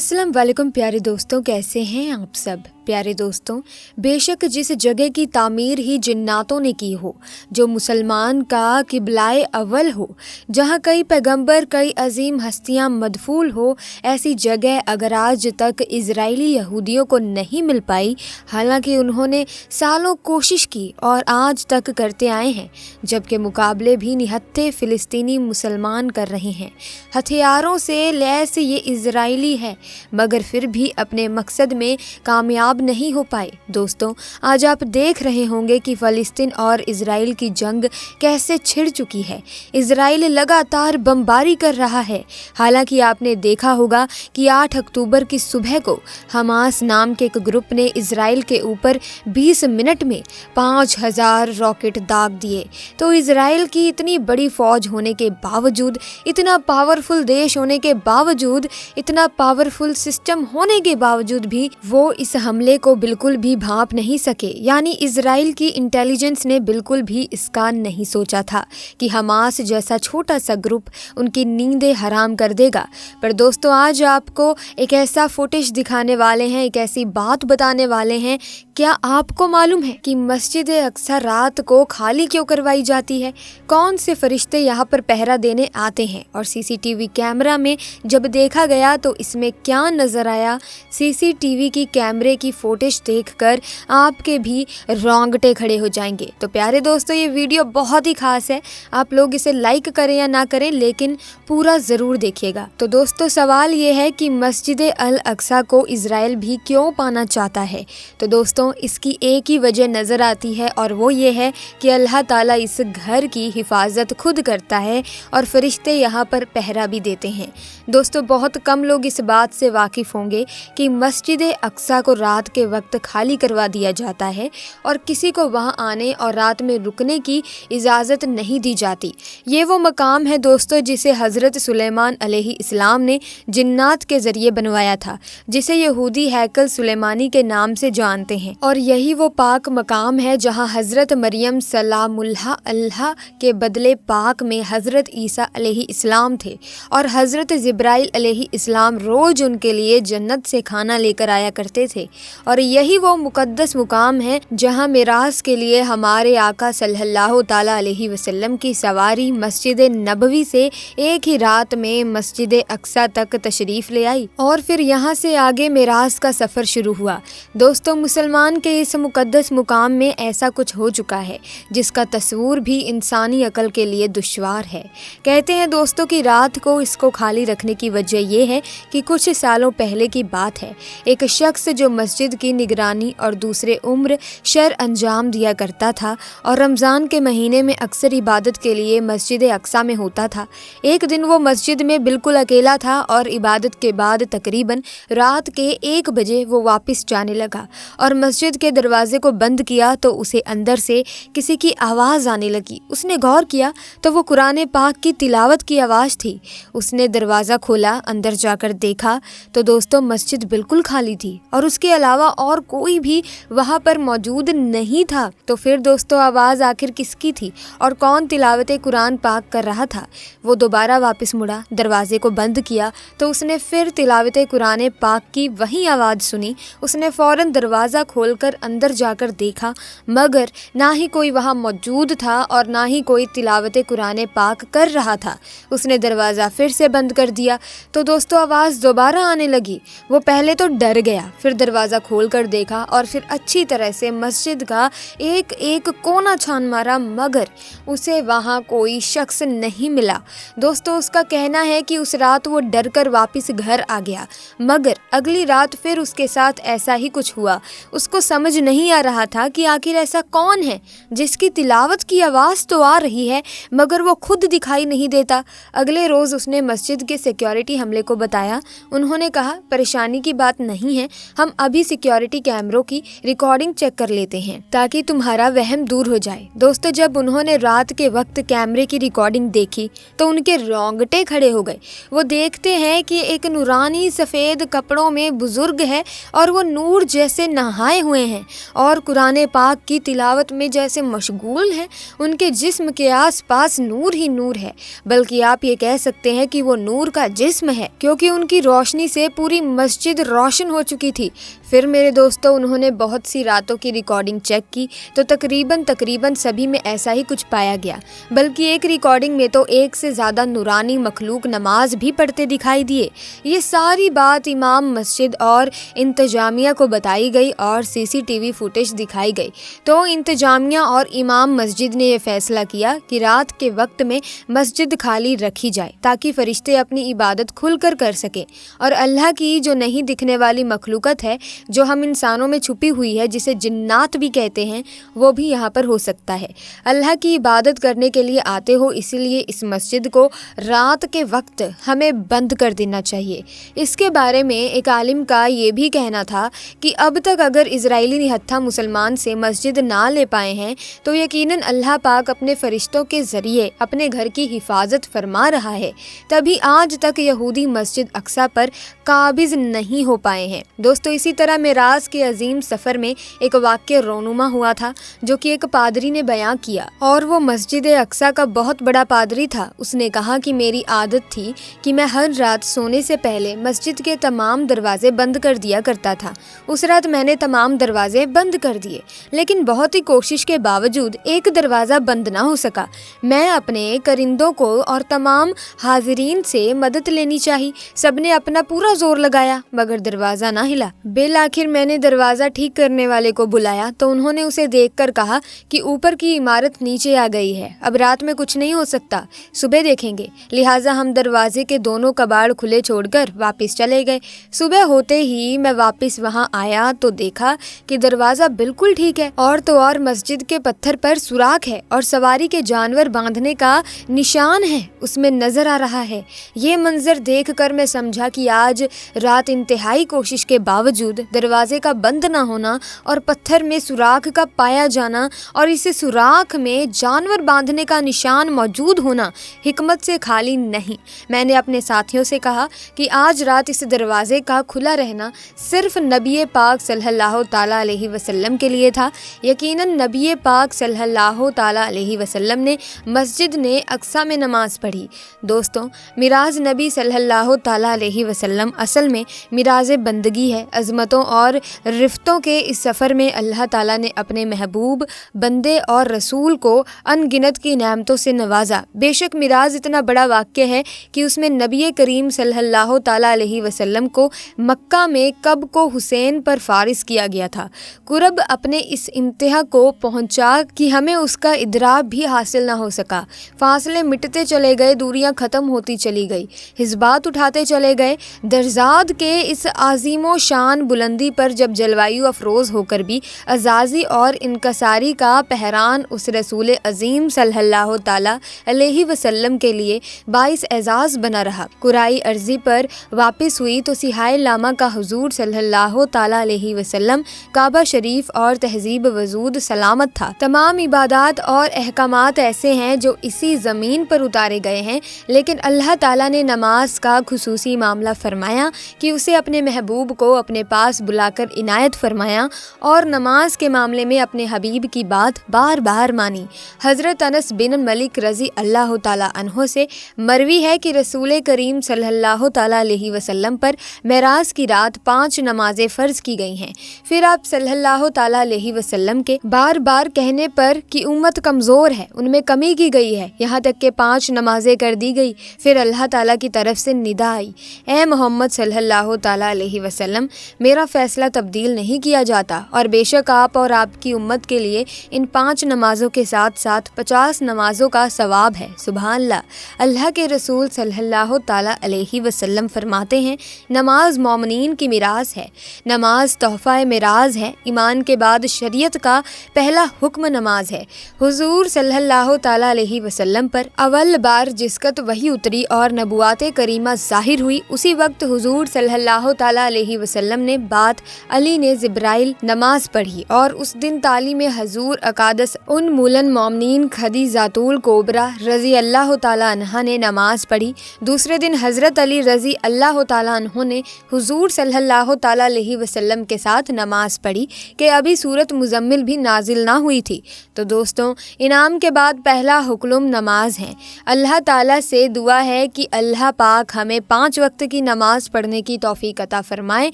अस्सलाम वालेकुम प्यारे दोस्तों, कैसे हैं आप सब। प्यारे दोस्तों, बेशक जिस जगह की तामीर ही जिन्नातों ने की हो, जो मुसलमान का किबलाए अव्वल हो, जहाँ कई पैगंबर कई अजीम हस्तियाँ मदफूल हो, ऐसी जगह अगर आज तक इजरायली यहूदियों को नहीं मिल पाई, हालांकि उन्होंने सालों कोशिश की और आज तक करते आए हैं, जबकि मुकाबले भी निहत्थे फ़िलिस्तीनी मुसलमान कर रहे हैं। हथियारों से लैस ये इजरायली है, मगर फिर भी अपने मकसद में कामयाब नहीं हो पाए। दोस्तों, आज आप देख रहे होंगे कि फ़लस्तीन और इजराइल की जंग कैसे छिड़ चुकी है। इजराइल लगातार बमबारी कर रहा है। हालांकि आपने देखा होगा कि 8 अक्टूबर की सुबह को हमास नाम के एक ग्रुप ने इजराइल के ऊपर 20 मिनट में 5000 रॉकेट दाग दिए। तो इजराइल की इतनी बड़ी फौज होने के बावजूद, इतना पावरफुल देश होने के बावजूद, इतना पावरफुल सिस्टम होने के बावजूद भी वो इस हमले को बिल्कुल भी भांप नहीं सके। यानी इजराइल की इंटेलिजेंस ने बिल्कुल भी इसका नहीं सोचा था कि हमास जैसा छोटा सा ग्रुप उनकी नींदें हराम कर देगा। पर दोस्तों, आज आपको एक ऐसा फुटेज दिखाने वाले हैं, एक ऐसी बात बताने वाले हैं। क्या आपको मालूम है कि मस्जिद अक्सा रात को खाली क्यों करवाई जाती है? कौन से फरिश्ते यहाँ पर पहरा देने आते हैं? और सीसीटीवी कैमरा में जब देखा गया तो इसमें क्या नजर आया? सीसीटीवी की कैमरे की फुटेज देखकर आपके भी रोंगटे खड़े हो जाएंगे। तो प्यारे दोस्तों, ये वीडियो बहुत ही खास है। आप लोग इसे लाइक करें या ना करें, लेकिन पूरा ज़रूर देखिएगा। तो दोस्तों, सवाल ये है कि मस्जिद अल अक्सा को इजराइल भी क्यों पाना चाहता है? तो दोस्तों, इसकी एक ही वजह नज़र आती है, और वो ये है कि अल्लाह ताला इस घर की हिफाजत खुद करता है और फरिश्ते यहाँ पर पहरा भी देते हैं। दोस्तों, बहुत कम लोग इस बात से वाकिफ़ होंगे कि मस्जिद अक्सा को रात के वक्त खाली करवा दिया जाता है और किसी को वहां आने और रात में रुकने की इजाज़त नहीं दी जाती। ये वो मकाम है दोस्तों जिसे हज़रत सुलेमान अलैहिस्सलाम ने जिन्नात के ज़रिए बनवाया था, जिसे यहूदी हैकल सुलेमानी के नाम से जानते हैं। और यही वो पाक मकाम है जहां हज़रत मरियम सलामुल्लाह अल्लाह के बदले पाक में हज़रत ईसा अलैहिस्सलाम थे, और हज़रत जिब्राइल अलैहिस्सलाम रोज़ उनके लिए जन्नत से खाना लेकर आया करते थे। और यही वो मुकद्दस मुकाम है जहां मिराज के लिए हमारे आका सल्लल्लाहु ताला अलैहि वसल्लम की सवारी मस्जिद नबवी से एक ही रात में मस्जिद अक्सा तक तशरीफ़ ले आई, और फिर यहाँ से आगे मिराज का सफ़र शुरू हुआ। दोस्तों, मुसलमान के इस मुकद्दस मुकाम में ऐसा कुछ हो चुका है जिसका तस्वूर भी इंसानी अकल के लिए दुश्वार है। कहते हैं दोस्तों कि रात को इसको खाली रखने की वजह यह है कि कुछ सालों पहले की बात है, एक शख्स जो मस्जिद की निगरानी और दूसरे उम्र शर अंजाम दिया करता था और रमज़ान के महीने में अक्सर इबादत के लिए मस्जिद अक्सा में होता था। एक दिन वो मस्जिद में बिल्कुल अकेला था और इबादत के बाद तकरीबन रात के 1 बजे वो वापस जाने लगा और मस्जिद के दरवाजे को बंद किया तो उसे अंदर से किसी की आवाज़ आने लगी। उसने गौर किया तो वो कुरान पाक की तिलावत की आवाज़ थी। उसने दरवाज़ा खोला, अंदर जाकर देखा तो दोस्तों मस्जिद बिल्कुल खाली थी और उसके अलावा और कोई भी वहाँ पर मौजूद नहीं था। तो फिर दोस्तों, आवाज़ आखिर किसकी थी और कौन तिलावत कुरान पाक कर रहा था? वो दोबारा वापस मुड़ा, दरवाजे को बंद किया तो उसने फिर तिलावत कुरान पाक की वही आवाज़ सुनी। उसने फ़ौरन दरवाज़ा खोलकर अंदर जाकर देखा, मगर ना ही कोई वहाँ मौजूद था और ना ही कोई तिलावत कुरान पाक कर रहा था। उसने दरवाज़ा फिर से बंद कर दिया तो दोस्तों आवाज़ दोबारा आने लगी। वो पहले तो डर गया, फिर दरवाज़ा खोल कर देखा और फिर अच्छी तरह से मस्जिद का एक एक कोना छान मारा, मगर उसे वहाँ कोई शख्स नहीं मिला। दोस्तों, उसका कहना है कि उस रात वो डर कर वापस घर आ गया, मगर अगली रात फिर उसके साथ ऐसा ही कुछ हुआ। उसको समझ नहीं आ रहा था कि आखिर ऐसा कौन है जिसकी तिलावत की आवाज़ तो आ रही है मगर वो खुद दिखाई नहीं देता। अगले रोज़ उसने मस्जिद के सिक्योरिटी हमले को बताया। उन्होंने कहा, परेशानी की बात नहीं है, हम अभी सिक्योरिटी कैमरों की रिकॉर्डिंग चेक कर लेते हैं ताकि तुम्हारा वहम दूर हो जाए। दोस्तों, जब उन्होंने रात के वक्त कैमरे की रिकॉर्डिंग देखी तो उनके रोंगटे खड़े हो गए। वो देखते हैं कि एक नूरानी सफ़ेद कपड़ों में बुजुर्ग है और वो नूर जैसे नहाए हुए हैं और कुरान पाक की तिलावत में जैसे मशगूल हैं। उनके जिस्म के आसपास नूर ही नूर है, बल्कि आप ये कह सकते हैं कि वो नूर का जिस्म है, क्योंकि उनकी रोशनी से पूरी मस्जिद रोशन हो चुकी थी। फिर मेरे दोस्तों उन्होंने बहुत सी रातों की रिकॉर्डिंग चेक की तो तकरीबन सभी में ऐसा ही कुछ पाया गया, बल्कि एक रिकॉर्डिंग में तो एक से ज़्यादा नूरानी मखलूक नमाज भी पढ़ते दिखाई दिए। ये सारी बात इमाम मस्जिद और इंतजामिया को बताई गई और CCTV फुटेज दिखाई गई। तो इंतजामिया और इमाम मस्जिद ने यह फैसला किया कि रात के वक्त में मस्जिद खाली रखी जाए ताकि फरिश्ते अपनी इबादत खुलकर कर सकें और अल्लाह की जो नहीं दिखने वाली मखलूकत है, जो हम इंसानों में छुपी हुई है, जिसे जिन्नात भी कहते हैं, वो भी यहाँ पर हो सकता है। अल्लाह की इबादत करने के लिए आते हो, इसीलिए इस मस्जिद को रात के वक्त हमें बंद कर देना चाहिए। इसके बारे में एक आलिम का ये भी कहना था कि अब तक अगर इजराइली निहत्था मुसलमान से मस्जिद ना ले पाए हैं तो यकीनन अल्लाह पाक अपने फरिश्तों के ज़रिए अपने घर की हिफाजत फरमा रहा है, तभी आज तक यहूदी मस्जिद अक्सा पर काबिज नहीं हो पाए हैं। दोस्तों इसी तरह मेराज के अजीम सफ़र में एक वाक़या रोनुमा हुआ था जो कि एक पादरी ने बयां किया, और वो मस्जिद अक्सा का बहुत बड़ा पादरी था। उसने कहा कि मेरी आदत थी कि मैं हर रात सोने से पहले मस्जिद के तमाम दरवाजे बंद कर दिया करता था। उस रात मैंने तमाम दरवाजे बंद कर दिए, लेकिन बहुत ही कोशिश के बावजूद एक दरवाज़ा बंद ना हो सका। मैं अपने करिंदों को और तमाम हाजिरीन से मदद लेनी चाहिए। सबने अपना पूरा जोर लगाया मगर दरवाज़ा ना हिला। बिल आखिर मैंने दरवाज़ा ठीक करने वाले को बुलाया तो उन्होंने उसे देखकर कहा कि ऊपर की इमारत नीचे आ गई है, अब रात में कुछ नहीं हो सकता, सुबह देखेंगे। लिहाजा हम दरवाजे के दोनों कबाड़ खुले छोड़कर वापस चले गए। सुबह होते ही मैं वापस वहां आया तो देखा कि दरवाज़ा बिल्कुल ठीक है, और तो और मस्जिद के पत्थर पर सुराख है और सवारी के जानवर बांधने का निशान है उसमें नजर आ रहा है। ये मंजर देखकर मैं समझा कि आज रात इंतहाई कोशिश के बावजूद दरवाजे का बंद ना होना और पत्थर में सुराख का पाया जाना और इसे सुराख में जानवर बांधने का निशान मौजूद होना हिकमत से खाली नहीं। मैंने अपने साथियों से कहा कि आज रात इस दरवाजे का खुला रहना सिर्फ नबी पाक सल्लल्लाहु ताला अलैहि वसल्लम के लिए था। यकीनन नबी पाक सल्लल्लाहु ताला अलैहि वसल्लम ने मस्जिद ने अक्सा में नमाज पढ़ी। दोस्तों मिराज नबी सल्लल्लाहु ताला अलैहि वसल्लम असल में मिराज बंदगी है। अज़मतों और रिफ्तों के इस सफ़र में अल्लाह ताला ने अपने महबूब बंदे और रसूल को अनगिनत की नेमतों से नवाजा। बेशक मिराज इतना बड़ा वाक़या है कि उसमें नबी करीम सल्लल्लाहु ताला अलैहि वसल्लम को मक्का में कब को हुसैन पर फारिस किया गया था। कुरब अपने इस इंतहा को पहुंचा कि हमें उसका इदराक भी हासिल ना हो सका। फासले मिटते चले गए, दूरियां ख़त्म होती चली गई, हिस्बात उठाते चले गए। दरजाद के इस आज़ीमो शान बुलंदी पर जब जलवायु अफरोज़ होकर भी अजाजी और इनकसारी का पहरान उस रसूल अजीम सल्लल्लाहु ताला अलैहि वसल्लम के लिए बाइस एजाज़ बना रहा। कुराई अर्जी पर वापस हुई तो सिहाए लामा का हुजूर सल्लल्लाहु ताला अलैहि वसल्लम काबा शरीफ और तहजीब वजूद सलामत था। तमाम इबादात और अहकामात ऐसे हैं जो इसी ज़मीन पर उतारे गए हैं, लेकिन अल्लाह ताला ने नमाज का खुसूसी मामला फरमाया कि उसे अपने महबूब को अपने पास बुलाकर इनायत फरमाया और नमाज के मामले में अपने हबीब की बात बार बार मानी। हज़रत अनस बिन मलिक रज़ी अल्लाह ताला अन्हो से मरवी है कि रसूल करीम सल्लल्लाहु ताला अलैहि वसल्लम पर मेराज की रात 5 नमाजें फ़र्ज़ की गई हैं। फिर आप सल्लल्लाहु ताला अलैहि वसल्लम के बार बार कहने पर कि उम्मत कमज़ोर है, उनमें कमी की गई है, यहाँ तक कि 5 नमाजें कर दी गई। फिर अल्लाह ताला की तरफ से निदा आई, ए मोहम्मद सल्लल्लाहु ताला अलैहि वसल्लम, मेरा फ़ैसला तब्दील नहीं किया जाता और बेशक आप और आपकी उम्मत के लिए इन 5 नमाज़ों के साथ साथ 50 नमाज़ों का सवाब है। सुभान अल्लाह। अल्लाह के रसूल सल्लल्लाहु ताला अलैहि वसल्लम फरमाते हैं, नमाज मोमिनीन की मिराज है, नमाज तोहफ़ा मिराज है। ईमान के बाद शरीयत का पहला हुक्म नमाज है। हुजूर सल्लल्लाहु ताला अलैहि वसल्लम पर अव्वल बार जिसकत वही उतरी और नबुआत करीमा ज़ाहिर हुई, उसी वक्त हुजूर सल्लल्लाहु ताला अलैहि वसल्लम ने बात अली ने जिब्राइल नमाज पढ़ी और उस दिन तालीम हजूर अकादस उन मुलन मोमिनीन खदीजातुल कोबरा रज़ी अल्लाह ताला अन्हा ने नमाज पढ़ी। दूसरे दिन हज़रत अली रज़ी अल्लाह ताला अन्हो ने हुजूर सल्लल्लाहु ताला अलैहि वसल्लम के साथ नमाज पढ़ी कि अभी सूरत मुज़म्मिल भी नाजिल ना हुई थी। तो दोस्तों इनाम के बाद पहला हुक्म नमाज है। अल्लाह ताला से दुआ है कि अल्लाह पाक हमें 5 वक्त की नमाज पढ़ने की तौफीक अता फरमाए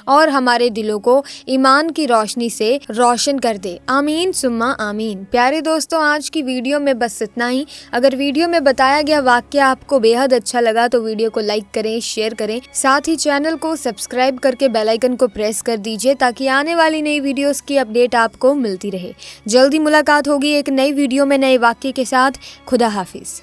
और हमारे दिलों को ईमान की रोशनी से रोशन कर दे। आमीन सुम्मा आमीन। प्यारे दोस्तों, आज की वीडियो में बस इतना ही। अगर वीडियो में बताया गया वाक्या आपको बेहद अच्छा लगा तो वीडियो को लाइक करें, शेयर करें, साथ ही चैनल को सब्सक्राइब करके बेल आइकन को प्रेस कर दीजिए ताकि आने वाली नई वीडियोस की अपडेट आपको मिलती रहे। जल्दी मुलाकात होगी एक नई वीडियो में नए वाक्य के साथ। खुदा हाफिज।